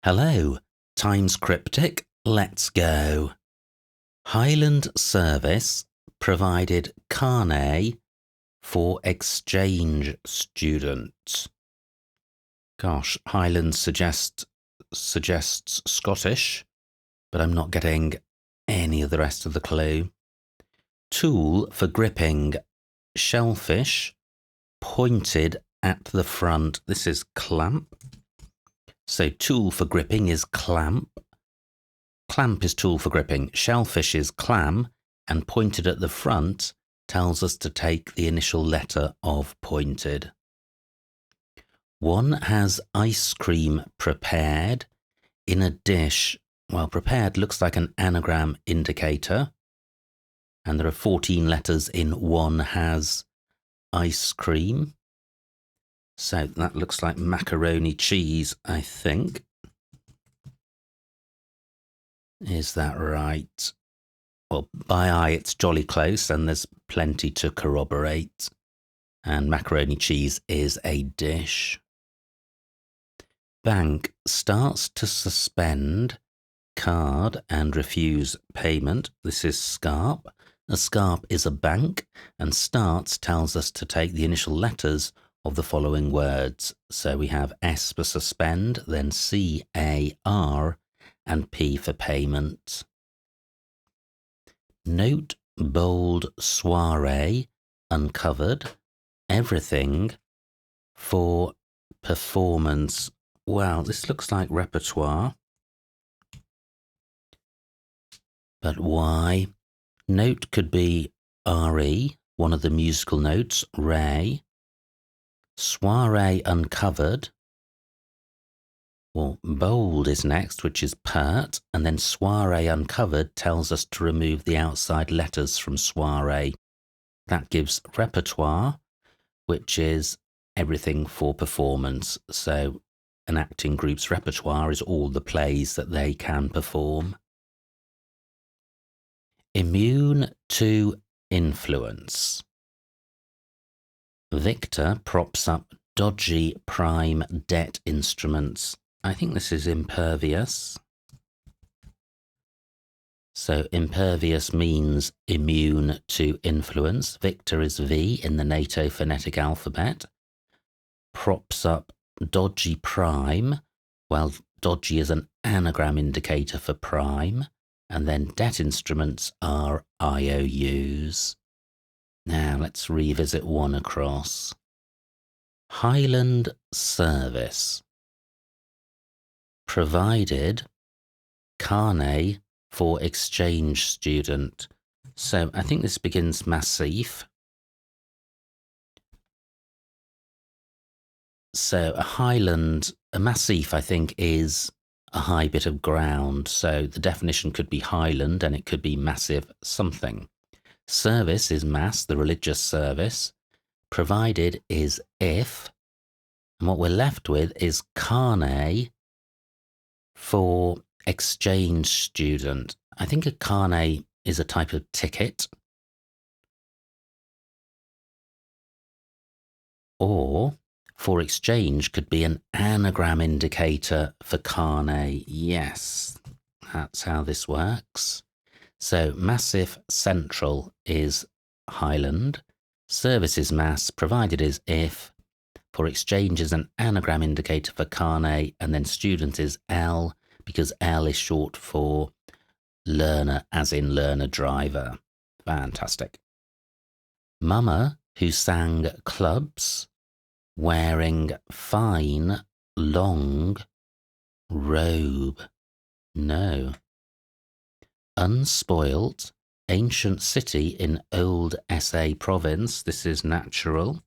Hello, Times Cryptic, let's go. Highland Service provided carnet for exchange students. Gosh, Highland suggests Scottish, but I'm not getting any of the rest of the clue. Tool for gripping shellfish, pointed at the front. This is clamp. So tool for gripping is clamp. Clamp is tool for gripping. Shellfish is clam, and pointed at the front tells us to take the initial letter of pointed. One has ice cream prepared in a dish. Well, prepared looks like an anagram indicator. And there are 14 letters in one has ice cream. So that looks like macaroni cheese, I think. Is that right? Well, by eye it's jolly close, and there's plenty to corroborate. And macaroni cheese is a dish. Bank starts to suspend card and refuse payment. This is SCARP. A SCARP is a bank, and starts tells us to take the initial letters of the following words. So we have S for suspend, then C-A-R, and P for payment. Note bold soiree uncovered, everything for performance. Well, this looks like repertoire. But why? Note could be R-E, one of the musical notes, Ray. Soiree uncovered. Well, bold is next, which is pert, and then soiree uncovered tells us to remove the outside letters from soiree. That gives repertoire, which is everything for performance. So an acting group's repertoire is all the plays that they can perform. Immune to influence. Victor props up dodgy prime debt instruments. I think this is impervious. So impervious means immune to influence. Victor is V in the NATO phonetic alphabet. Props up dodgy prime. Well, dodgy is an anagram indicator for prime. And then debt instruments are IOUs. Now let's revisit one across. Highland Service provided carnet for exchange student. So I think this begins massif. So a massif I think is a high bit of ground. So the definition could be highland and it could be massive something. Service is mass, the religious service. Provided is if. And what we're left with is carnet for exchange student. I think a carnet is a type of ticket. Or for exchange could be an anagram indicator for carnet. Yes, that's how this works. So massif central is highland. Service is mass, provided is if. For exchange is an anagram indicator for carnet, and then student is L, because L is short for learner, as in learner driver. Fantastic. Mama, who sang clubs, wearing fine, long robe. No. Unspoilt, ancient city in old SA province. This is natural.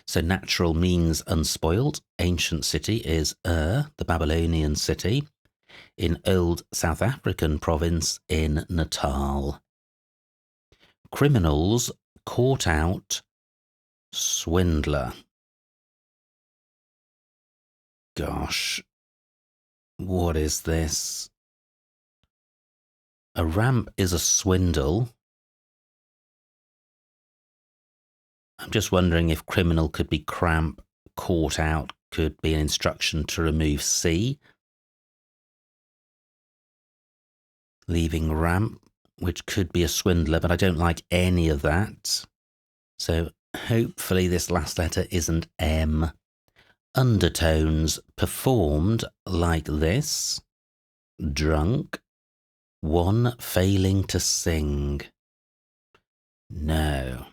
So natural means unspoilt. Ancient city is the Babylonian city. In old South African province in Natal. Criminals caught out swindler. Gosh, what is this? A ramp is a swindle. I'm just wondering if criminal could be cramp, caught out, could be an instruction to remove C. Leaving ramp, which could be a swindler, but I don't like any of that. So hopefully this last letter isn't M. Undertones, performed like this. Drunk. One failing to sing. No.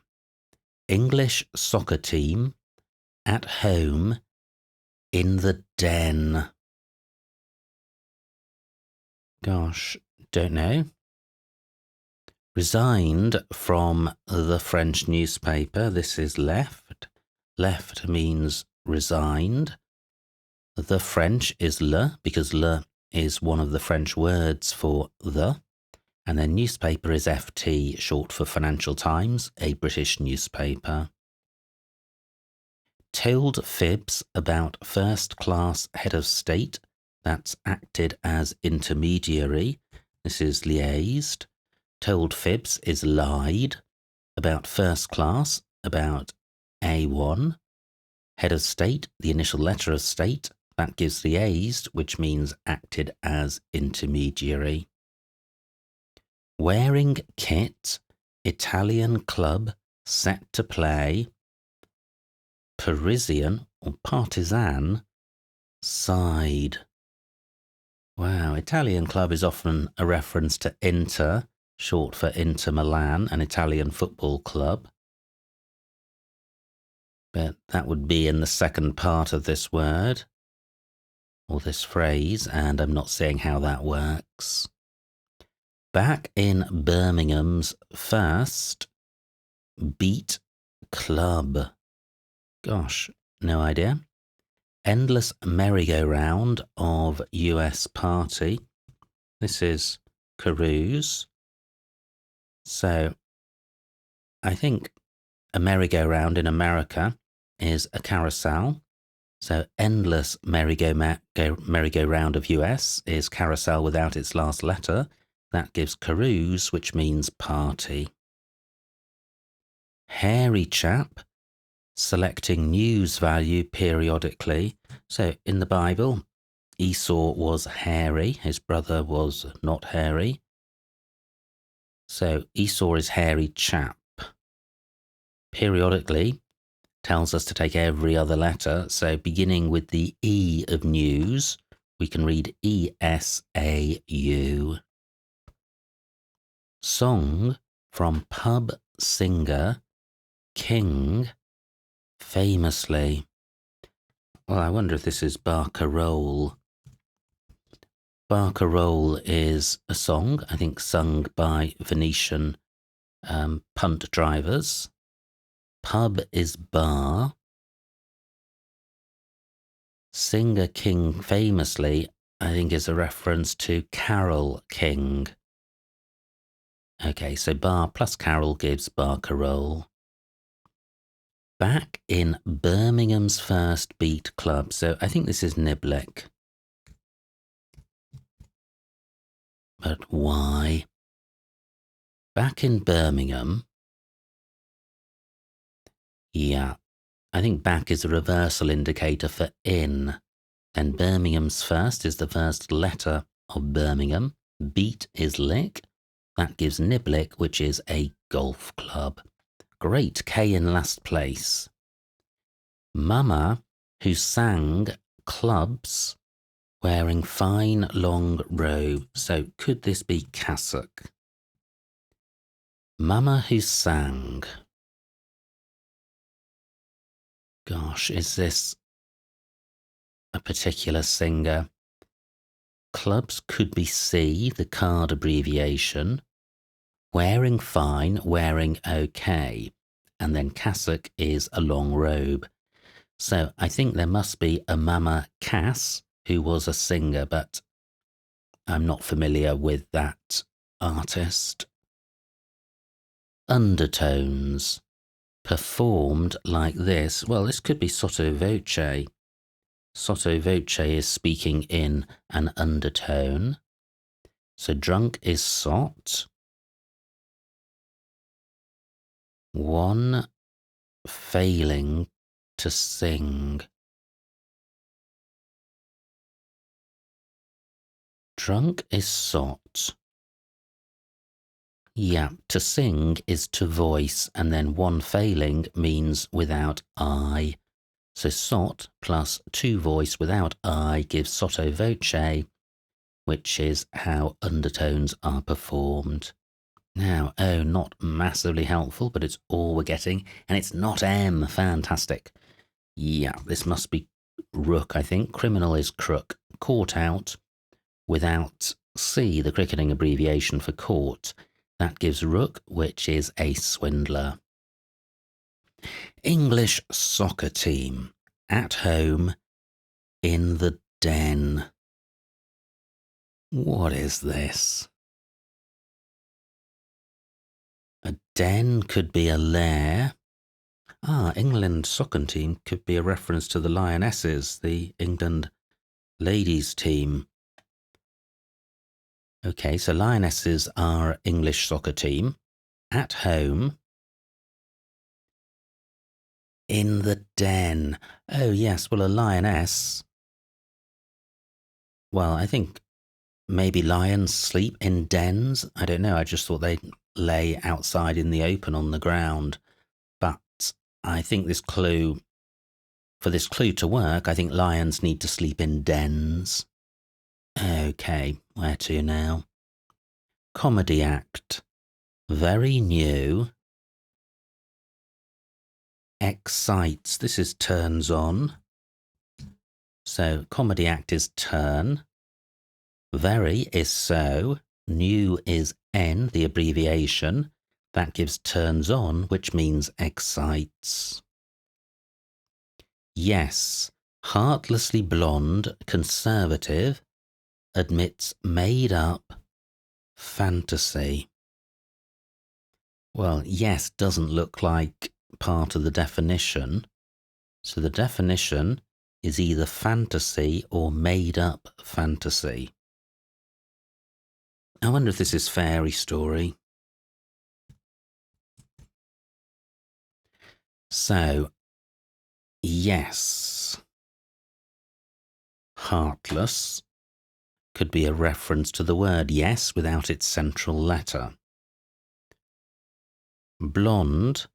English soccer team. At home. In the den. Gosh, don't know. Resigned from the French newspaper. This is left. Left means resigned. The French is le, because le is one of the French words for the. And then newspaper is FT, short for Financial Times, a British newspaper. Told fibs about first-class head of state. That's acted as intermediary. This is liaised. Told fibs is lied. About first class, about A1. Head of state, the initial letter of state. That gives liaised, which means acted as intermediary. Wearing kit, Italian club, set to play. Parisian or partisan, side. Wow, Italian club is often a reference to Inter, short for Inter Milan, an Italian football club. But that would be in the second part of this word, or this phrase, and I'm not seeing how that works. Back in Birmingham's first beat club. Gosh, no idea. Endless merry-go-round of US party. This is carouse. So I think a merry-go-round in America is a carousel. So endless merry-go-round of US is carousel without its last letter. That gives carouse, which means party. Hairy chap, selecting news value periodically. So in the Bible, Esau was hairy. His brother was not hairy. So Esau is hairy chap. Periodically tells us to take every other letter. So beginning with the E of news, we can read ESAU. Song from pub singer King famously. Well, I wonder if this is Barcarolle. Barcarolle is a song, I think, sung by Venetian punt drivers. Pub is bar. Singer King famously, I think, is a reference to Carol King. Okay, so bar plus Carol gives Barcarolle. Back in Birmingham's first beat club. So I think this is Niblick. But why? Back in Birmingham. Yeah, I think back is a reversal indicator for in. Then Birmingham's first is the first letter of Birmingham. Beat is lick. That gives Niblick, which is a golf club. Great, K in last place. Mama, who sang clubs, wearing fine long robe. So could this be cassock? Mama who sang. Gosh, is this a particular singer? Clubs could be C, the card abbreviation. Wearing fine, wearing okay. And then cassock is a long robe. So I think there must be a Mama Cass who was a singer, but I'm not familiar with that artist. Undertones. Performed like this. Well, this could be sotto voce. Sotto voce is speaking in an undertone. So drunk is sot. One failing to sing. Drunk is sot. Yeah, to sing is to voice, and then one failing means without I. So sot plus to voice without I gives sotto voce, which is how undertones are performed. Now, oh, not massively helpful, but it's all we're getting, and it's not M. Fantastic. Yeah, this must be rook, I think. Criminal is crook. Caught out without C, the cricketing abbreviation for caught. That gives rook, which is a swindler. English soccer team. At home. In the den. What is this? A den could be a lair. England soccer team could be a reference to the Lionesses, the England ladies team. Okay, so Lionesses are English soccer team. At home. In the den. Oh, yes, well, a lioness. Well, I think maybe lions sleep in dens. I don't know. I just thought they'd lay outside in the open on the ground. But I think for this clue to work, I think lions need to sleep in dens. Okay, where to now? Comedy act. Very new. Excites. This is turns on. So comedy act is turn. Very is so. New is N, the abbreviation. That gives turns on, which means excites. Yes, heartlessly blonde, conservative, admits made up fantasy. Well, yes doesn't look like part of the definition. So the definition is either fantasy or made up fantasy. I wonder if this is fairy story. So, yes. Heartless could be a reference to the word yes without its central letter. Blonde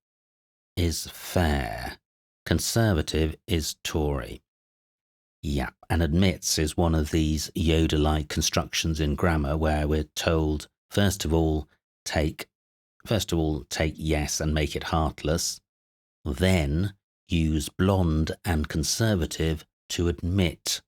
is fair. Conservative is Tory. Yeah, and admits is one of these Yoda-like constructions in grammar where we're told, first of all, take yes and make it heartless, then use blonde and conservative to admit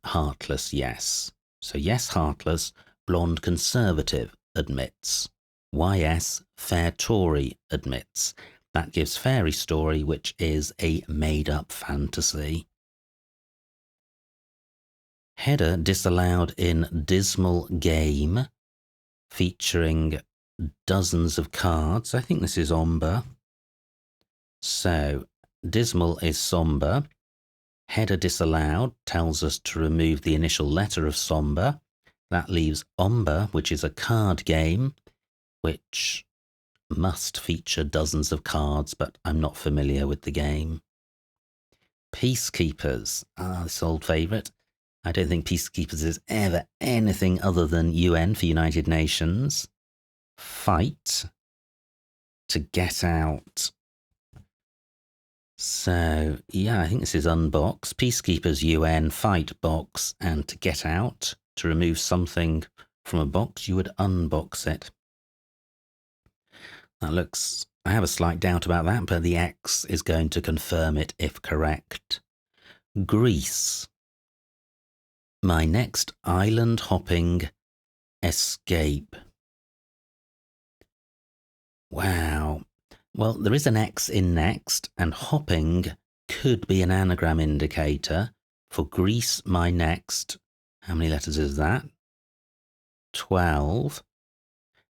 heartless yes. So yes, heartless, blonde conservative admits. YS, fair Tory admits. That gives fairy story, which is a made-up fantasy. Header disallowed in dismal game, featuring dozens of cards. I think this is ombre. So, dismal is sombre. Header disallowed tells us to remove the initial letter of sombre. That leaves ombre, which is a card game, which must feature dozens of cards, but I'm not familiar with the game. Peacekeepers. This old favourite. I don't think Peacekeepers is ever anything other than UN for United Nations. Fight. To get out. So, yeah, I think this is unbox. Peacekeepers, UN, fight box, and to get out. To remove something from a box, you would unbox it. That looks... I have a slight doubt about that, but the X is going to confirm it if correct. Greece. My next island hopping escape. Wow. Well, there is an X in next, and hopping could be an anagram indicator for Greece, my next. How many letters is that? 12.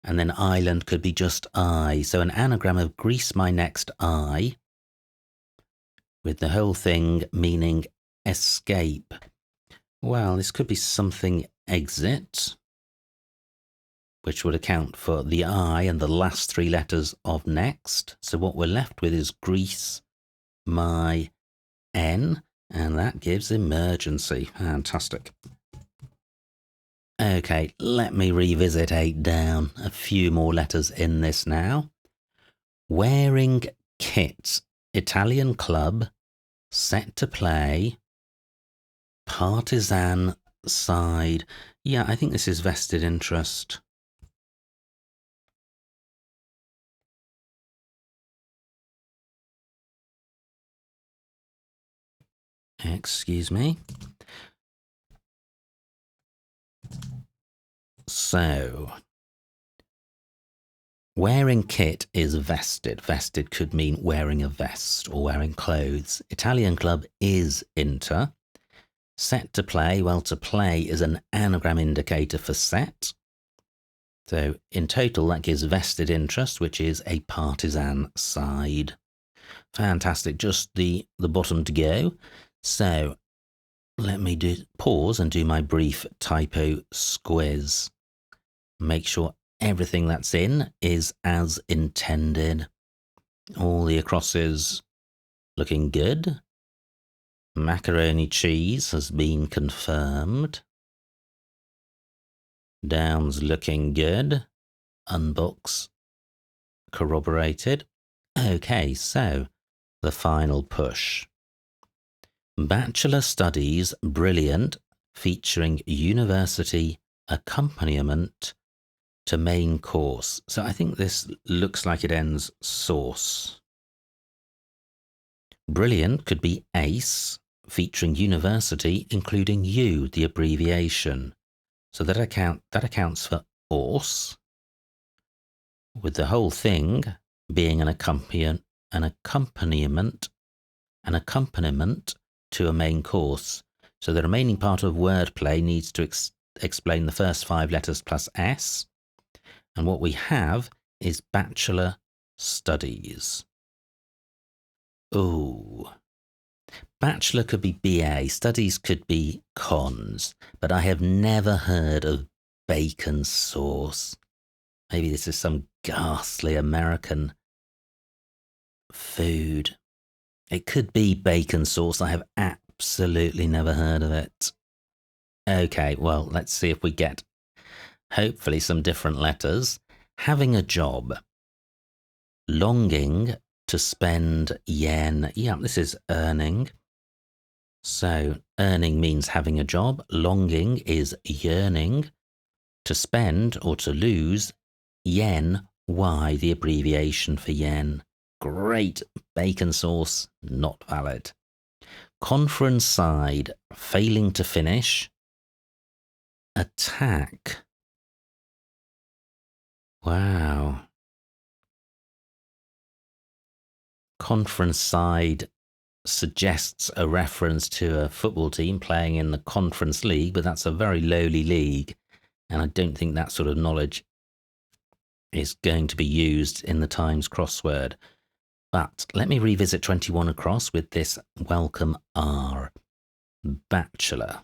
And then island could be just I. So an anagram of Greece, my next I, with the whole thing meaning escape. Well, this could be something exit, which would account for the I and the last three letters of next. So what we're left with is Greece, my N, and that gives emergency. Fantastic. Okay, let me revisit 8 down. A few more letters in this now. Wearing kit. Italian club. Set to play. Partisan side. Yeah, I think this is vested interest. Excuse me. So, wearing kit is vested. Vested could mean wearing a vest or wearing clothes. Italian club is Inter. Set to play. Well, to play is an anagram indicator for set. So in total, that gives vested interest, which is a partisan side. Fantastic. Just the bottom to go. So let me pause and do my brief typo squiz. Make sure everything that's in is as intended. All the acrosses looking good. Macaroni cheese has been confirmed. Downs looking good. Unbox corroborated. Okay, so the final push. Bachelor Studies Brilliant, featuring university accompaniment to main course. So I think this looks like it ends source. Brilliant could be ACE, featuring university, including U, the abbreviation. So that accounts for ORSE, with the whole thing being an accompaniment to a main course. So the remaining part of wordplay needs to explain the first 5 letters plus S. And what we have is Bachelor Studies. Ooh. Bachelor could be BA, studies could be cons, but I have never heard of bacon sauce. Maybe this is some ghastly American food. It could be bacon sauce. I have absolutely never heard of it. Okay, well, let's see if we get hopefully some different letters. Having a job. Longing to spend yen. Yeah, this is earning. So earning means having a job. Longing is yearning. To spend or to lose, yen, Y, the abbreviation for yen. Great. Bacon sauce, not valid. Conference side, failing to finish. Attack. Wow. Conference side suggests a reference to a football team playing in the Conference League, but that's a very lowly league, and I don't think that sort of knowledge is going to be used in the Times crossword. But let me revisit 21 across with this welcome R. Bachelor.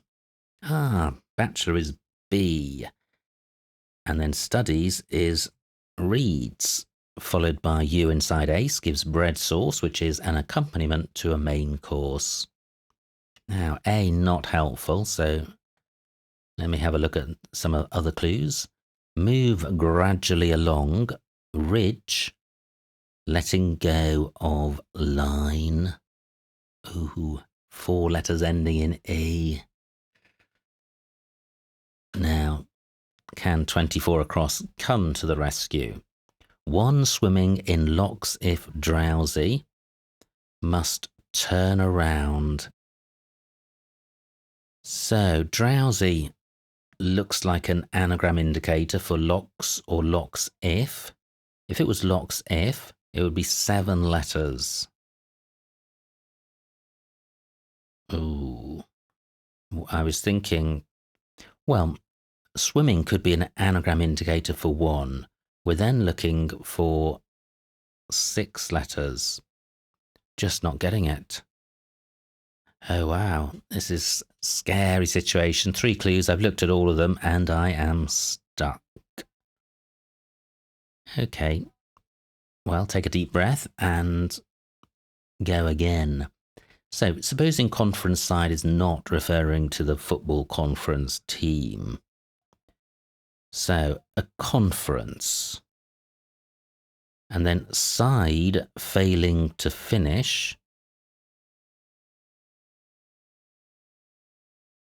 Bachelor is B. And then studies is reads, followed by U inside ACE gives bread sauce, which is an accompaniment to a main course. Now, A, not helpful, so let me have a look at some other clues. Move gradually along, ridge, letting go of line. Ooh, 4 letters ending in E. Now, can 24 across come to the rescue? One swimming in locks if drowsy must turn around. So drowsy looks like an anagram indicator for locks or locks if. If it was locks if, it would be 7 letters. Ooh. I was thinking, well, swimming could be an anagram indicator for 1. We're then looking for 6 letters. Just not getting it. Oh, wow. This is a scary situation. 3 clues. I've looked at all of them and I am stuck. Okay. Well, take a deep breath and go again. So, supposing conference side is not referring to the football conference team. So a conference. And then side failing to finish.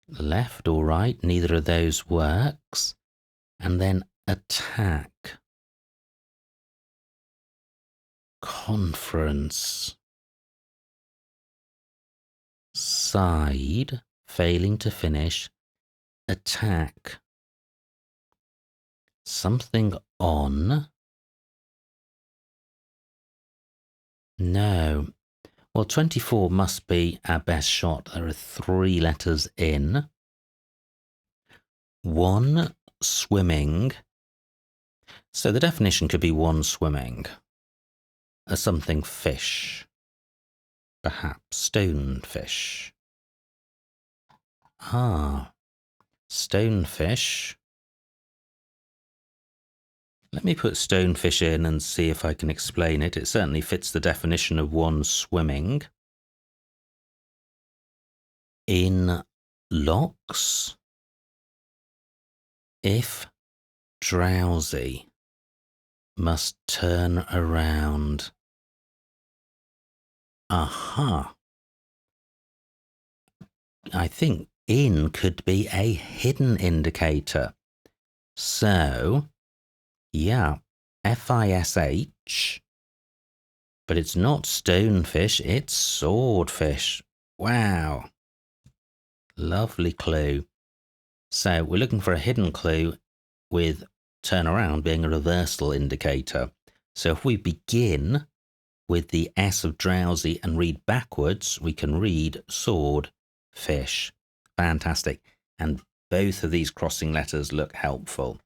Left or right, neither of those works. And then attack. Conference. Side failing to finish. Attack. Something on. No. Well, 24 must be our best shot. There are 3 letters in. 1 swimming. So the definition could be 1 swimming. A something fish. Perhaps stonefish. Ah, stonefish. Let me put stonefish in and see if I can explain it. It certainly fits the definition of 1 swimming. In locks. If drowsy. Must turn around. Aha. I think in could be a hidden indicator. So, yeah, F-I-S-H, but it's not stonefish, it's swordfish. Wow. Lovely clue. So we're looking for a hidden clue with turnaround being a reversal indicator. So if we begin with the S of drowsy and read backwards, we can read sword, fish. Fantastic. And both of these crossing letters look helpful.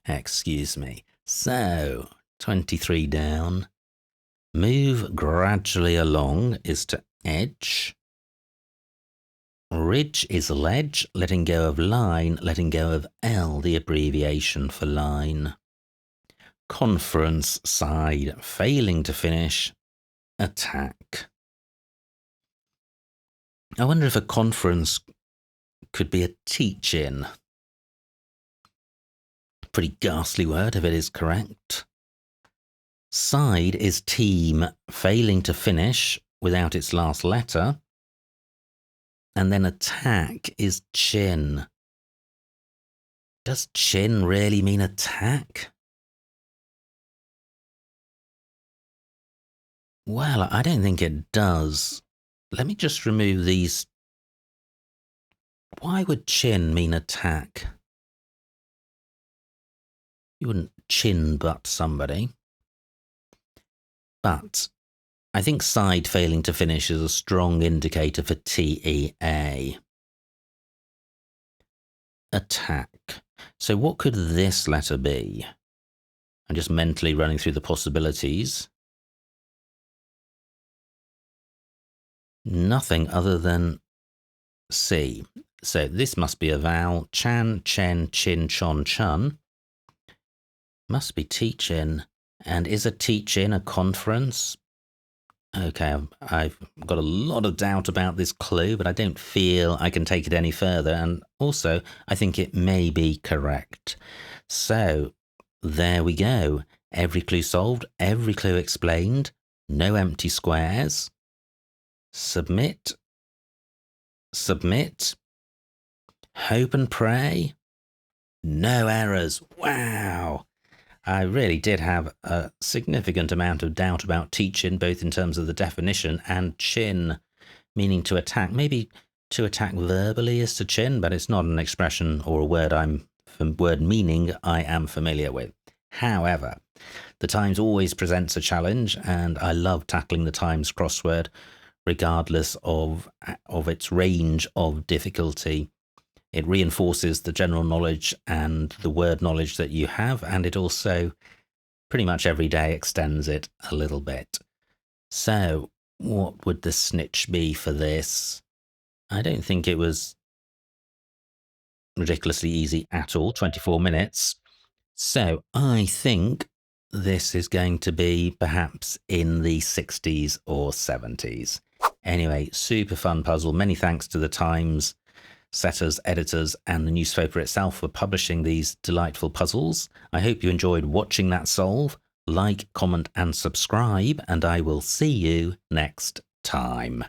Excuse me. So, 23 down. Move gradually along is to edge. Ridge is ledge, letting go of line, letting go of L, the abbreviation for line. Conference side, failing to finish, attack. I wonder if a conference could be a teach-in. Pretty ghastly word if it is correct. Side is team, failing to finish without its last letter. And then attack is chin. Does chin really mean attack? Well, I don't think it does. Let me just remove these. Why would chin mean attack? You wouldn't chin butt somebody. But I think side failing to finish is a strong indicator for TEA. Attack. So what could this letter be? I'm just mentally running through the possibilities. Nothing other than C. So this must be a vowel. Chan, chen, chin, chon, chun. Must be teach-in. And is a teach-in a conference? Okay, I've got a lot of doubt about this clue, but I don't feel I can take it any further. And also, I think it may be correct. So, there we go. Every clue solved, every clue explained. No empty squares. Submit. Submit. Hope and pray. No errors. Wow. I really did have a significant amount of doubt about teach-in, both in terms of the definition and chin, meaning to attack. Maybe to attack verbally is to chin, but it's not an expression or a word meaning I am familiar with. However, the Times always presents a challenge, and I love tackling the Times crossword, regardless of its range of difficulty. It reinforces the general knowledge and the word knowledge that you have, and it also pretty much every day extends it a little bit. So, what would the snitch be for this? I don't think it was ridiculously easy at all, 24 minutes. So, I think this is going to be perhaps in the 60s or 70s. Anyway, super fun puzzle. Many thanks to the Times setters, editors, and the newspaper itself for publishing these delightful puzzles. I hope you enjoyed watching that solve. Like, comment, and subscribe, and I will see you next time.